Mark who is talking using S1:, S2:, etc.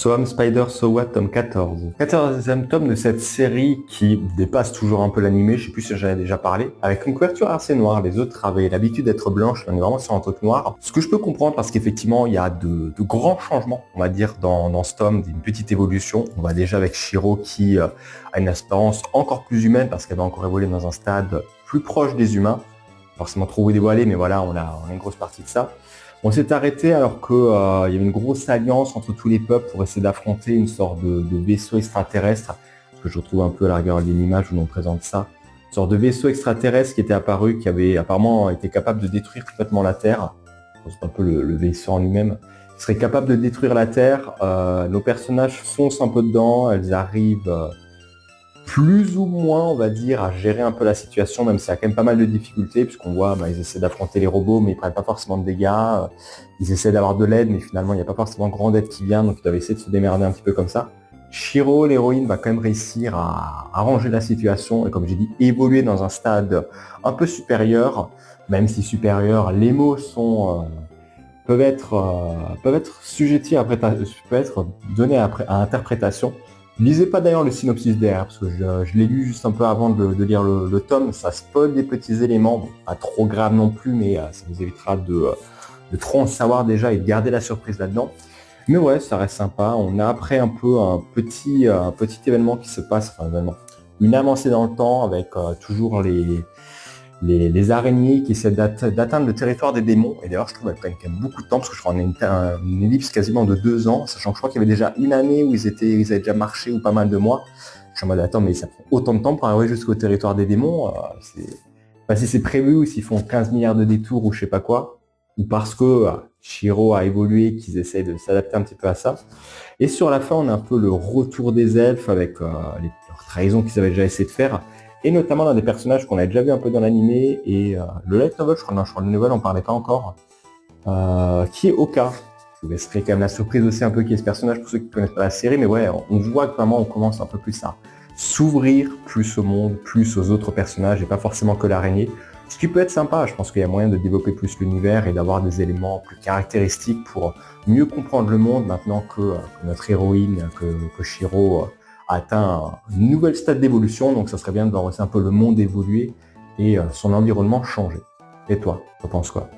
S1: So Am Spider So What, tome 14. 14e tome de cette série qui dépasse toujours un peu l'animé, je sais plus si j'en ai déjà parlé, avec une couverture assez noire. Les autres avaient l'habitude d'être blanches, là on est vraiment sur un truc noir. Ce que je peux comprendre parce qu'effectivement il y a de grands changements, on va dire, dans ce tome, une petite évolution. On va déjà avec Shiro qui a une apparence encore plus humaine parce qu'elle va encore évoluer dans un stade plus proche des humains. Forcément trop dévoilé, mais voilà, on a une grosse partie de ça. On s'est arrêté alors qu'il y avait une grosse alliance entre tous les peuples pour essayer d'affronter une sorte de vaisseau extraterrestre, ce que je retrouve un peu à la rigueur d'une image où l'on présente ça, une sorte de vaisseau extraterrestre qui était apparu, qui avait apparemment été capable de détruire complètement la Terre. C'est un peu le vaisseau en lui-même. Il serait capable de détruire la Terre. Nos personnages foncent un peu dedans, elles arrivent plus ou moins, on va dire, à gérer un peu la situation, même s'il y a quand même pas mal de difficultés, puisqu'on voit, ils essaient d'affronter les robots, mais ils prennent pas forcément de dégâts, ils essaient d'avoir de l'aide, mais finalement, il n'y a pas forcément grande aide qui vient, donc ils doivent essayer de se démerder un petit peu comme ça. Shiro, l'héroïne, va quand même réussir à arranger la situation, et comme j'ai dit, évoluer dans un stade un peu supérieur, même si supérieur, les mots sont... peuvent être sujettis à peuvent être donnés à interprétation. Lisez pas d'ailleurs le synopsis derrière, parce que je l'ai lu juste un peu avant de lire le tome, ça spoil des petits éléments, bon, pas trop grave non plus, mais ça vous évitera de trop en savoir déjà et de garder la surprise là-dedans. Mais ouais, ça reste sympa, on a après un peu un petit événement qui se passe, enfin événement, une avancée dans le temps avec toujours les araignées qui essaient d'atteindre le territoire des démons. Et d'ailleurs, je trouve qu'elles prennent quand même beaucoup de temps, parce que je crois qu'on a une ellipse quasiment de 2 ans, sachant que je crois qu'il y avait déjà une année où ils avaient déjà marché, ou pas mal de mois. Je suis en mode, attends, mais ça prend autant de temps pour arriver jusqu'au territoire des démons. Enfin, si c'est prévu, ou s'ils font 15 milliards de détours, ou je sais pas quoi, ou parce que Shiro a évolué, qu'ils essayent de s'adapter un petit peu à ça. Et sur la fin, on a un peu le retour des elfes, avec leurs trahisons qu'ils avaient déjà essayé de faire. Et notamment dans des personnages qu'on a déjà vu un peu dans l'animé, et le light novel, je crois le novel, on parlait pas encore, qui est Oka. Je vous laisserai quand même la surprise aussi un peu qui est ce personnage pour ceux qui ne connaissent pas la série, mais ouais, on voit que vraiment on commence un peu plus à s'ouvrir plus au monde, plus aux autres personnages, et pas forcément que l'araignée. Ce qui peut être sympa, je pense qu'il y a moyen de développer plus l'univers et d'avoir des éléments plus caractéristiques pour mieux comprendre le monde maintenant que notre héroïne, que Shiro a atteint une nouvelle stade d'évolution, donc ça serait bien de voir aussi un peu le monde évoluer et son environnement changer. Et toi, tu penses quoi?